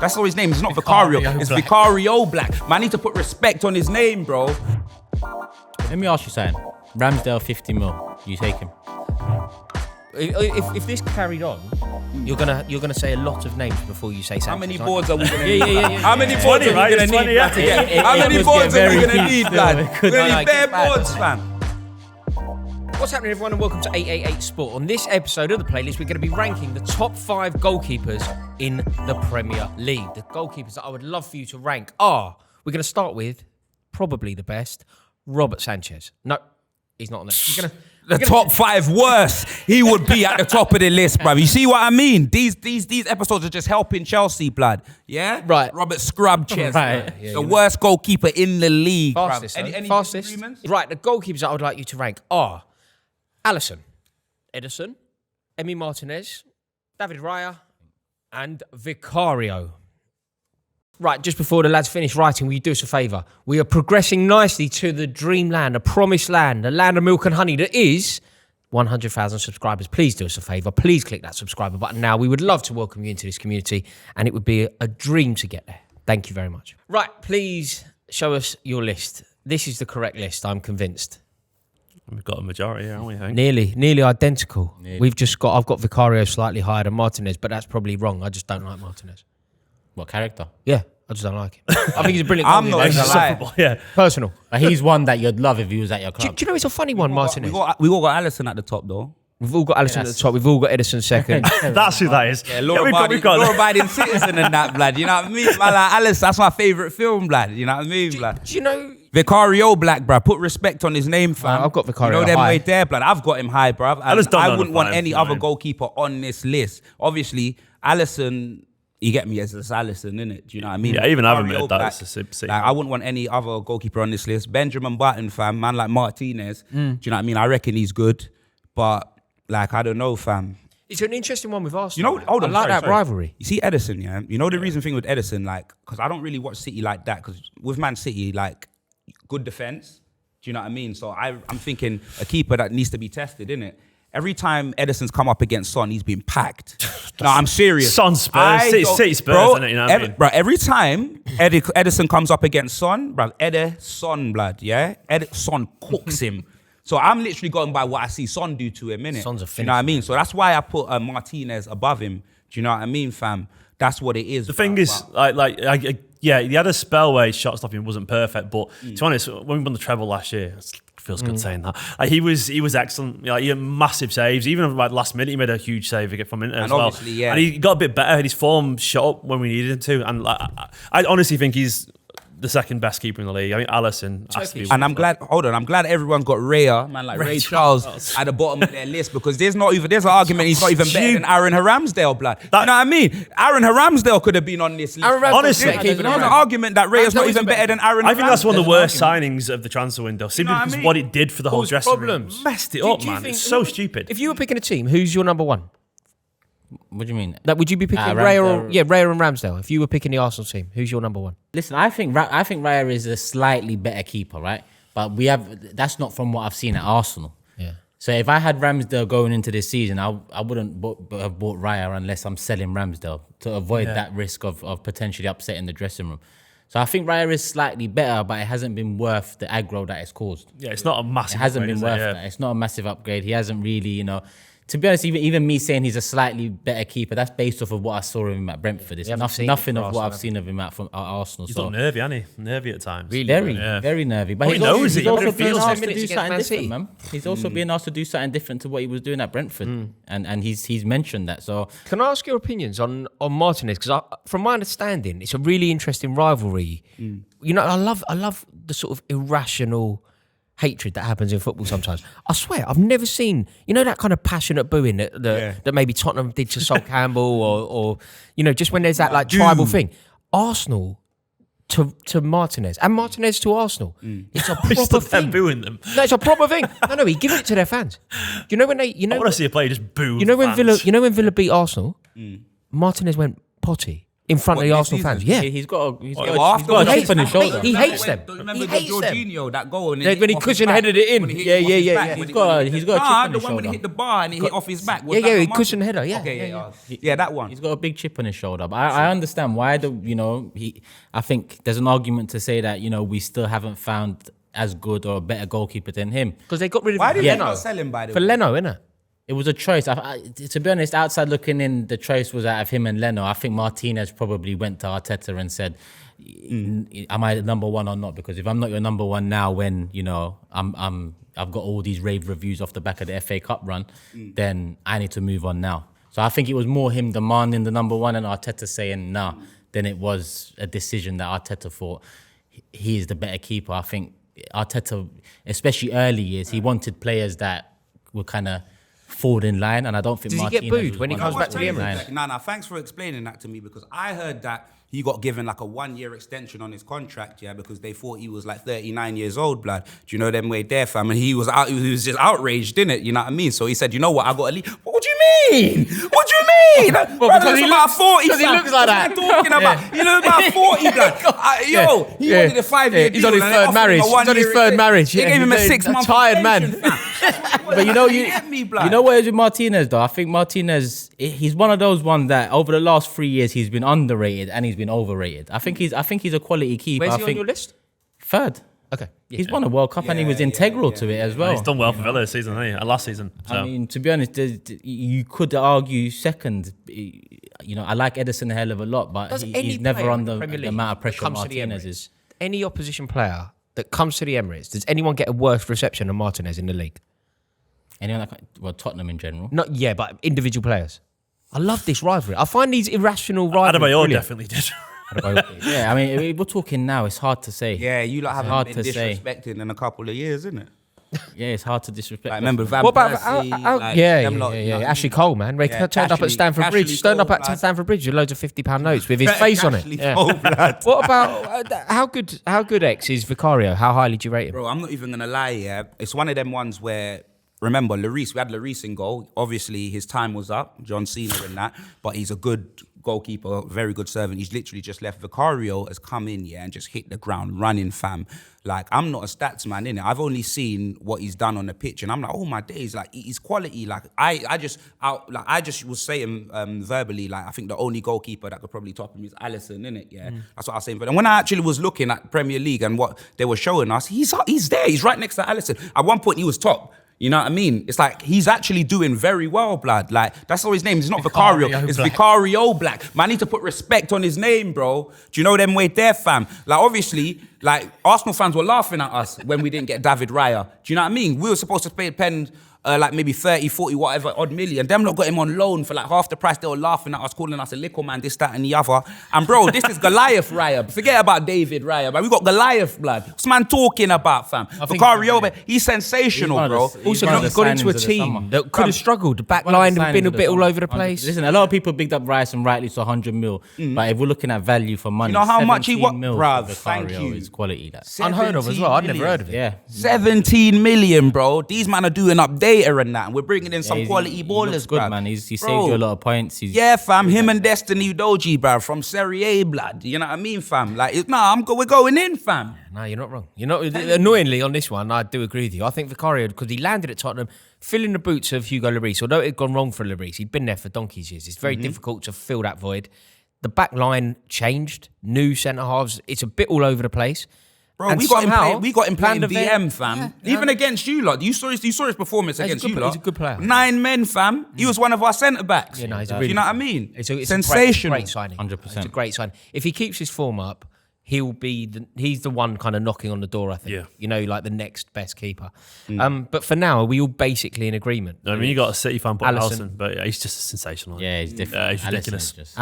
That's all his name. It's not Vicario. It's Vicario Black. Man, I need to put respect on his name, bro. Let me ask you something. Ramsdale 50 mil. You take him. If this carried on, you're gonna say a lot of names before you say Sanchez. How many boards are we gonna need? Yeah. How many boards are we gonna need? How many boards are we gonna need, lad? We're gonna need bare boards, fam. What's happening, everyone, and welcome to 888 Sport. On this episode of the playlist, we're going to be ranking the top 5 goalkeepers in the Premier League. The goalkeepers that I would love for you to rank are, we're going to start with, probably the best, Robert Sanchez. No, he's not on there. The top 5 worst, he would be at the top of the list, bruv. You see what I mean? These episodes are just helping Chelsea, blood. Yeah? Right. Robert Scrubchest. Right. Yeah, the worst goalkeeper in the league, Fastest, bruv. Any fastest. disagreements? Right, the goalkeepers that I would like you to rank are Alisson, Ederson, Emi Martinez, David Raya, and Vicario. Right, just before the lads finish writing, will you do us a favour? We are progressing nicely to the dreamland, the promised land, the land of milk and honey that is 100,000 subscribers. Please do us a favour. Please click that subscriber button now. We would love to welcome you into this community, and it would be a dream to get there. Thank you very much. Right, please show us your list. This is the correct list, I'm convinced. We've got a majority, haven't we? I think. Nearly identical. I've got Vicario slightly higher than Martinez, but that's probably wrong. I just don't like Martinez. What character? Yeah, I just don't like him. I think he's a brilliant I'm goalkeeper. not gonna lie. Yeah. Personal. He's one that you'd love if he was at your Do club. you know it's a funny one, Martinez? We all got Alisson at the top, though. We've all got Alisson at the top. We've all got Ederson second. That's who that is. Yeah, law-abiding citizen and that, blood. You know what I mean? Man, like Alice, that's my favourite film, blood. You know what I mean, blood? Do you know... Vicario Black, bruv. Put respect on his name, fam. I've got Vicario You know them high. way there, blood. I've got him high, bruv. I wouldn't want any other goalkeeper on this list. Obviously, Alisson, you get me, as Alisson, innit? Do you know what I mean? Yeah, even I haven't Vicario admitted that. It's a sick. Like, I wouldn't want any other goalkeeper on this list. Benjamin Button, fam. Man like Martinez. Do you know what I mean? I reckon he's good. But, like, I don't know, fam. It's an interesting one with Arsenal. You know, hold on, I like that rivalry. You see Ederson, yeah? You know the reason thing with Ederson, like, because I don't really watch City like that, because with Man City, like, good defense. Do you know what I mean? So I'm thinking a keeper that needs to be tested, innit? Every time Ederson's come up against Son, he's been packed. No, I'm serious. Son Spurs, City Spurs, bro, isn't it? You know what I mean? Bro, every time Ederson comes up against Son, bro, Ederson, blood, yeah? Son cooks him. So I'm literally going by what I see Son do to him, innit? Son's a finisher. You know what I mean? So that's why I put Martinez above him. Do you know what I mean, fam? That's what it is. The thing is, yeah, he had a spell where his shot stopping wasn't perfect, but to be honest, when we won the treble last year, it feels good saying that. He was excellent. He had massive saves. Even like last minute, he made a huge save from Inter as well. Yeah. And he got a bit better. His form shot up when we needed him to. And I honestly think he's the second best keeper in the league. I mean, Alisson has to be. And I'm glad everyone's got Raya, man, like Ray Charles at the bottom of their list, because there's an argument he's not even better than Aaron Ramsdale, blood. You know what I mean? Aaron Ramsdale could have been on this list. Honestly, there's an argument that Raya's not even better than Aaron Ramsdale. I think that's one of the worst signings of the transfer window, simply because what it did for the whole dressing room. Messed it up, man. It's so stupid. If you were picking a team, who's your number one? What do you mean? Like, would you be picking Raya and Ramsdale? If you were picking the Arsenal team, who's your number one? Listen, I think Raya is a slightly better keeper, right? But that's not from what I've seen at Arsenal. Yeah. So if I had Ramsdale going into this season, I wouldn't have bought Raya unless I'm selling Ramsdale to avoid that risk of potentially upsetting the dressing room. So I think Raya is slightly better, but it hasn't been worth the aggro that it's caused. Yeah, it's not a massive. It hasn't upgrade, been worth that. It's not a massive upgrade. He hasn't really, To be honest, even me saying he's a slightly better keeper, that's based off of what I saw of him at Brentford. It's nothing of what I've seen of him at Arsenal. He's not nervy, hasn't he? Nervy at times. Really, very nervy. But he's also being asked to do something different, man. He's also being asked to do something different to what he was doing at Brentford, and he's mentioned that. So, can I ask your opinions on Martinez? Because from my understanding, it's a really interesting rivalry. You know, I love the sort of irrational hatred that happens in football sometimes. I swear, I've never seen, that kind of passionate booing that maybe Tottenham did to Sol Campbell or just when there's that like tribal thing. Arsenal to Martinez and Martinez to Arsenal. It's a proper thing. Booing them. No, it's a proper thing. No, he gives it to their fans. You know when they, I want to see a player just boo. When Villa beat Arsenal, Martinez went potty. in front of the this Arsenal season? fans. Yeah. He's got a Well, he's got a chip on his shoulder. He hates them. Remember He the hates them. Jorginho, that goal? And When he hit off his cushion back? headed it in. When he hit Yeah, off his yeah, back, yeah. when He's got a chip on his the one when shoulder. he hit the bar and it hit off his back. Was Yeah, that yeah, the he one? cushion header. Yeah, Okay, yeah, yeah, that one. He's got a big chip on his shoulder, but I understand why. I think there's an argument to say that we still haven't found as good or a better goalkeeper than him. Because they got rid of Why did they Leno. not sell him, by the For way? Leno, innit? It was a choice. To be honest, outside looking in, the choice was out of him and Leno. I think Martinez probably went to Arteta and said, "Am I the number one or not? Because if I'm not your number one now, when I've got all these rave reviews off the back of the FA Cup run, then I need to move on now." So I think it was more him demanding the number one and Arteta saying nah than it was a decision that Arteta thought he is the better keeper. I think Arteta, especially early years, he wanted players that were kind of forward in line, and I don't think Does he Martinez get booed was when he one comes of back to the those Emirates? guys. Nah, thanks for explaining that to me, because I heard that he got given like a 1-year extension on his contract, because they thought he was like 39 years old, blood. Do you know them way there, fam? And he was just outraged, didn't it? You know what I mean? So he said, you know what, I got to leave. What do you mean? What do you mean? because he about 40, because he looks like that. What am I talking about? He looks about 40, blood. He wanted a 5-year deal. He's on his and they third offered him marriage. a He's on his 1-year third extension. marriage. They Yeah, gave him a he's a 6-month tired man. extension, fam. But you get me, blood. You know what it is with Martinez though? I think Martinez, he's one of those ones that over the last 3 years he's been underrated and he's been overrated. I think he's a quality keeper. Where's I he on think your list? third. Okay. Yeah. He's won a World Cup and he was integral to it as well. He's done well for Villa this season, hasn't he? Last season. So. I mean, to be honest, you could argue second. I like Ederson a hell of a lot, but Does any he's never player in under Premier the League amount of that pressure comes to the Martinez Emirates, is. Any opposition player that comes to the Emirates, does anyone get a worse reception than Martinez in the league? Anyone Tottenham in general. Not but individual players. I love this rivalry. I find these irrational rivalries Adebayor brilliant. definitely did. Yeah, I mean, we're talking now. It's hard to say. Yeah, you lot haven't hard been to say. disrespected in a couple of years, isn't it? Yeah, it's hard to disrespect. Like, remember Van What about Persie, like, yeah, them lot, you know what I Ashley mean? Cole, man. They Yeah, turned up at Ashley- Stamford Bridge. Ashley Turned up Cole, at lad. Stamford Bridge with loads of £50 notes with his face on it. Ashley Yeah. Cole, blood. What about how good X is Vicario? How highly do you rate him? Bro, I'm not even gonna lie, yeah. It's one of them ones where, remember, we had Lloris in goal. Obviously, his time was up, John Cena and that, but he's a good goalkeeper, very good servant. He's literally just left. Vicario has come in, and just hit the ground running, fam. Like, I'm not a stats man, innit? I've only seen what he's done on the pitch, and I'm like, oh my days, like, he's quality. Like, I just was saying verbally, like, I think the only goalkeeper that could probably top him is Alisson, innit? Yeah, that's what I was saying. But when I actually was looking at Premier League and what they were showing us, he's there. He's right next to Alisson. At one point, he was top. You know what I mean? It's like, he's actually doing very well, blood. Like, that's all his name. It's not Vicario. It's Vicario Black. Man, I need to put respect on his name, bro. Do you know them way there, fam? Like, obviously, like, Arsenal fans were laughing at us when we didn't get David Raya. Do you know what I mean? We were supposed to spend like maybe 30, 40, whatever, odd million. Them lot got him on loan for like half the price. They were laughing at us, calling us a little man, this, that, and the other. And bro, this is Goliath Raya. Forget about David Raya, but we got Goliath blood. What's man talking about, fam? Vicario, he's sensational, bro. Also, one of he the got into a signings of the team summer. that could have struggled. The back One of the line had been signings a of the bit all summer. over the place. Listen, a lot of people bigged up Rice and rightly to 100 mil, but if we're looking at value for money, You know how much he 17 mil for bruv, thank Vicario you. is quality. That. Unheard of as well. I'd never heard of it. Yeah. 17 million, bro. These man are doing up data and that, and we're bringing in some quality he ballers, looks good, bruv. man. He saved Bro. you a lot of points. Yeah, fam. Him and Destiny Udogie, bruv, from Serie A, blood. You know what I mean, fam? Like, we're going in, fam. No, you're not wrong. You're not. Annoyingly, on this one, I do agree with you. I think Vicario, because he landed at Tottenham, filling the boots of Hugo Lloris. Although it had gone wrong for Lloris, he'd been there for donkey's years. It's very difficult to fill that void. The back line changed. New centre halves. It's a bit all over the place. Bro, And we got somehow, him playing planned DM, event- fam. Yeah, Even against you lot. You saw his performance He's a against good you player. lot. He's a good player. 9 men, fam. He was one of our centre backs. Yeah, no, he's a Do really you know what I good- mean? It's a sensational. great signing. 100%. It's a great signing. If he keeps his form up, he'll be he's the one kind of knocking on the door, I think. Yeah. You know, like the next best keeper. But for now, are we all basically in agreement? I mean, you got a City fan, but Alisson. Alisson, but he's just sensational. Yeah, he's different. He's Alisson ridiculous. is just-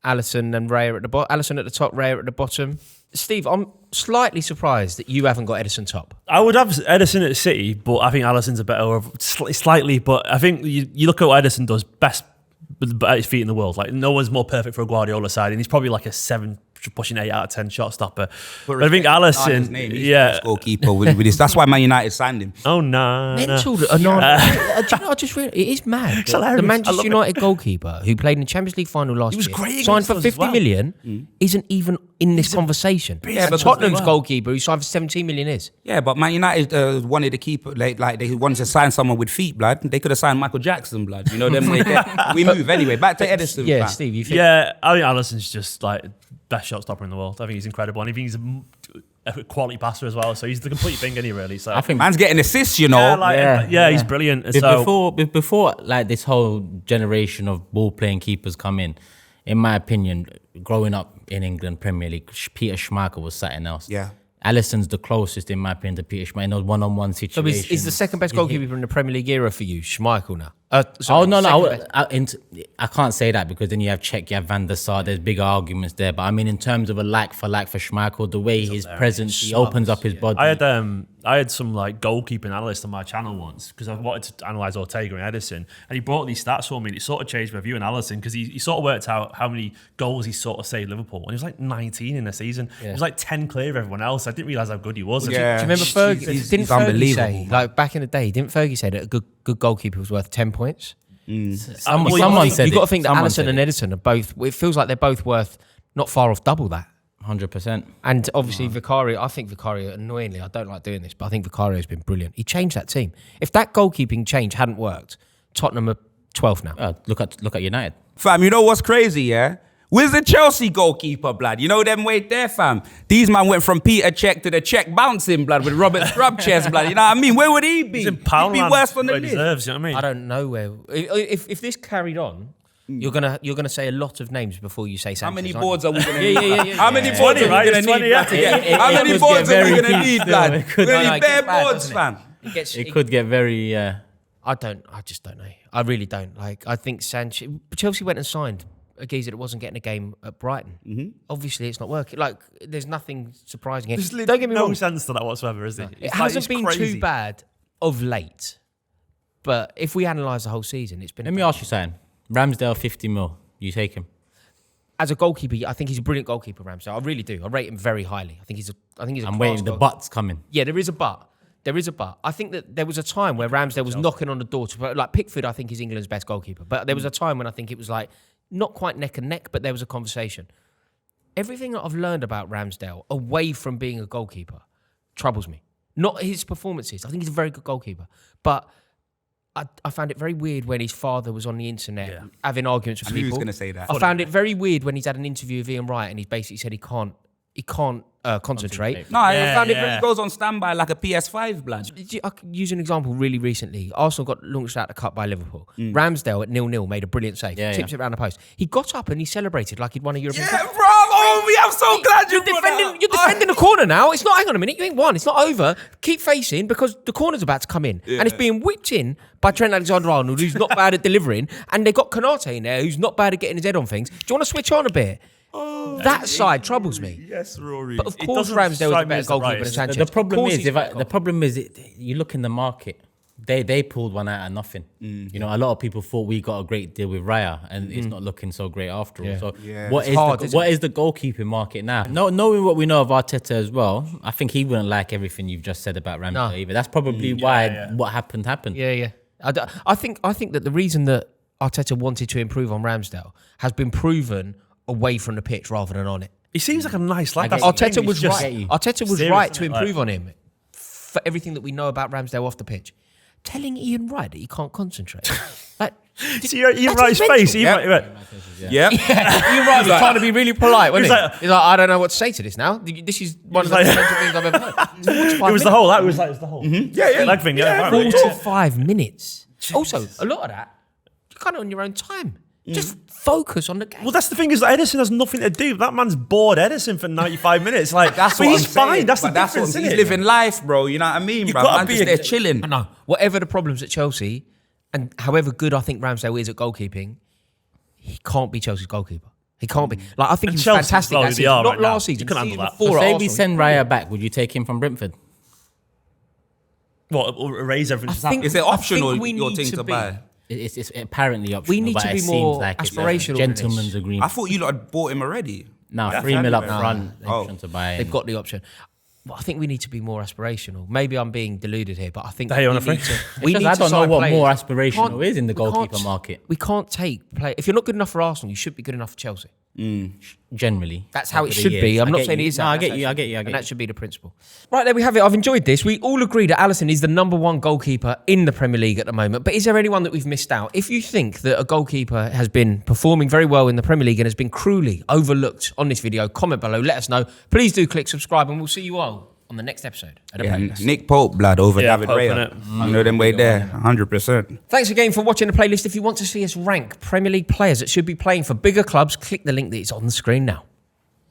Alisson and Raya at the bottom. Alisson at the top, Raya at the bottom. Steve, I'm slightly surprised that you haven't got Ederson top. I would have Ederson at City, but I think Alisson's a better, slightly. But I think you look at what Ederson does best at his feet in the world. Like, no one's more perfect for a Guardiola side, and he's probably like a 7 pushing 8 out of 10 shot stopper. But But I think His Alisson, name, he's the yeah. best goalkeeper with this. That's why Man United signed him. Oh no, Mental. no. Do you know what I just realized? It is mad. It's hilarious. The I Manchester love it. United goalkeeper who played in the Champions League final last was year, great signed against for us as 50 well. million, isn't even in this conversation. Yeah, And but Tottenham's they were. goalkeeper who signed for 17 million is. Yeah, but Man United wanted to keep like they wanted to sign someone with feet, blood. They could have signed Michael Jackson, blood. You know them. We move anyway. Back to Ederson. Yeah, fam. Steve, you think? Yeah, I think Alisson's just like best shot stopper in the world. I think he's incredible, and I think he's a quality passer as well. So he's the complete thing, any really. So I think Man's getting assists, you know. he's brilliant. Be- So before like this whole generation of ball playing keepers come in my opinion, growing up in England Premier League, Peter Schmeichel was something else. Yeah. Alisson's the closest in my opinion to Peter Schmeichel in those one-on-one So situations. is the second best goalkeeper in the Premier League era for you, Schmeichel now? Oh Sorry, no, second best. I can't say that because then you have Czech, you have Van der Sar. There's bigger arguments there, but I mean in terms of a like for Schmeichel, the way his presence, he opens up his body. I had some like goalkeeping analyst on my channel once because I wanted to analyse Ortega and Ederson, and he brought these stats for me. And it sort of changed my view on Alisson because he sort of worked out how many goals he sort of saved Liverpool, and he was like 19 in the season. He was like 10 clear of everyone else. I didn't realise how good he was. Yeah. Do you remember Fergie? He's Didn't Fergie unbelievable, say, man. like back in the day, didn't Fergie say that a good goalkeeper was worth 10 points? Someone said You've got to it. think that Someone Alisson said and it. Ederson are both, it feels like they're both worth not far off double that. 100%. And obviously Vicario, I think Vicario, annoyingly, I don't like doing this, but I think Vicario's been brilliant. He changed that team. If that goalkeeping change hadn't worked, Tottenham are 12th now. Look at United. Fam, you know what's crazy, yeah? Where's the Chelsea goalkeeper, blood? You know them wait there, fam. These man went from Peter Cech to the Czech bouncing, blood, with Robert Scrub chest, blood. You know what I mean? Where would he be? He's in He'd be Poundland worse on the where he list. deserves, you know what I mean? I don't know where. If this carried on, you're gonna say a lot of names before you say Sanchez. How many aren't boards you? are we gonna Yeah, need? yeah, yeah, How many yeah. boards 20, are we right? gonna It's need? 20, blood, to yeah. get? How many could boards get are we very gonna deep need, still. blood? It could- We're gonna No, need it gets bare bad, boards, doesn't it? fam. It could get very. I just don't know. I really don't. Like, I think Sanchez. Chelsea went and signed a geezer that wasn't getting a game at Brighton. Obviously, it's not working. Like, there's nothing surprising. There's Don't get me no wrong. sense to that whatsoever, is it? It hasn't been too bad of late. But if we analyse the whole season, it's been. Let me ask you something. Ramsdale 50 mil. You take him? As a goalkeeper, I think he's a brilliant goalkeeper, Ramsdale. I really do. I rate him very highly. I think he's a. I'm class waiting. The goal- butt's coming. Yeah, there is a but. There is a but. I think that there was a time where Ramsdale was knocking on the door to, like, Pickford, I think is England's best goalkeeper. But there was a time when I think it was like not quite neck and neck, but there was a conversation. Everything that I've learned about Ramsdale away from being a goalkeeper troubles me. Not his performances. I think he's a very good goalkeeper, but I found it very weird when his father was on the internet having arguments with I knew he people. was gonna say that. I found it very weird when he's had an interview with Ian Wright and he's basically said he can't concentrate. No, I found it yeah. he goes on standby like a PS5, blood. I could use an example really recently. Arsenal got launched out the cup by Liverpool. Ramsdale at 0-0 made a brilliant save. Yeah, Tips it around the post. He got up and he celebrated like he'd won a European Yeah, Cup. bro. Oh, I'm so glad you brought that up. You're defending the corner now. It's not, hang on a minute, you ain't won. It's not over. Keep facing because the corner's about to come in. And it's being whipped in by Trent Alexander-Arnold, who's not bad at delivering. And they've got Konate in there, who's not bad at getting his head on things. Do you want to switch on a bit? That side troubles me. Yes, Rory. But of It course, doesn't Ramsdale is a strike me better as the goalkeeper than brightest. Sanchez. The problem Of course is, he's better. the problem is, you look in the market. They pulled one out of nothing. You know, a lot of people thought we got a great deal with Raya, and it's not looking so great after all. So, what It's is hard, the, isn't what is the goalkeeping market now? Knowing what we know of Arteta as well, I think he wouldn't like everything you've just said about Ramsdale No. either. That's probably why what happened. Yeah. I think that the reason that Arteta wanted to improve on Ramsdale has been proven away from the pitch rather than on it. He seems like a nice lad. get That's the you. thing, Arteta he's was just- right. Arteta was serious, right to isn't it? improve on him for everything that we know about Ramsdale off the pitch. Telling Ian Wright that he can't concentrate. Like, See, Ian that's Wright's mental. face. Ian Yep. Wright- Yeah. Ian Wright was trying to be really polite, wasn't He was he? He's like, I don't know what to say to this now. This is one of the like- most mental things I've ever heard. It was the whole. That was like it was the whole. Yeah. Leg thing. Yeah. 45 minutes. Also, a lot of that, you're kind of on your own time. Just focus on the game. Well, that's the thing is that Ederson has nothing to do. That man's bored Ederson for 95 minutes. Like That's but what he's I'm saying. fine. That's the But that's difference. what Isn't he's it? living life, bro. You know what I mean, bro? gotta Man be just a- there chilling. I know. Whatever the problems at Chelsea, and however good I think Ramsdale is at goalkeeping, he can't be Chelsea's goalkeeper. He can't be. Like, I think And he was Chelsea fantastic as well, that they season. are Not right now. last season. You couldn't season handle that. before So at say we Arsenal. send Raya back, would you take him from Brentford? What? Erase everything. think- Is it I optional, think we your need thing to to be- buy? It's apparently optional. We need but to it be seems more like it's a aspirational than this. gentleman's agreement. I thought you lot had bought him already. Now 3 mil up No. front, Oh. option to buy. They've got the option. Well, I think we need to be more aspirational. Maybe I'm being deluded here, but I think They on we a free? need to. We I don't know sign what players. more We aspirational can't- is in the we can't- goalkeeper market. We can't take play. If you're not good enough for Arsenal, you should be good enough for Chelsea. Generally, That's how over it the should years. be. I'm I not get saying you. it is. No, that. I That's get you. how I it get should you. I be. get And you. that should be the principle. Right, there we have it. I've enjoyed this. We all agree that Alisson is the number one goalkeeper in the Premier League at the moment. But is there anyone that we've missed out? If you think that a goalkeeper has been performing very well in the Premier League and has been cruelly overlooked on this video, comment below. Let us know. Please do click subscribe, and we'll see you all on the next episode of the Yeah, playlist. Nick Pope blood over Yeah, David Pope, Raya. innit? You know them way there, 100%. Thanks again for watching the playlist. If you want to see us rank Premier League players that should be playing for bigger clubs, click the link that is on the screen now.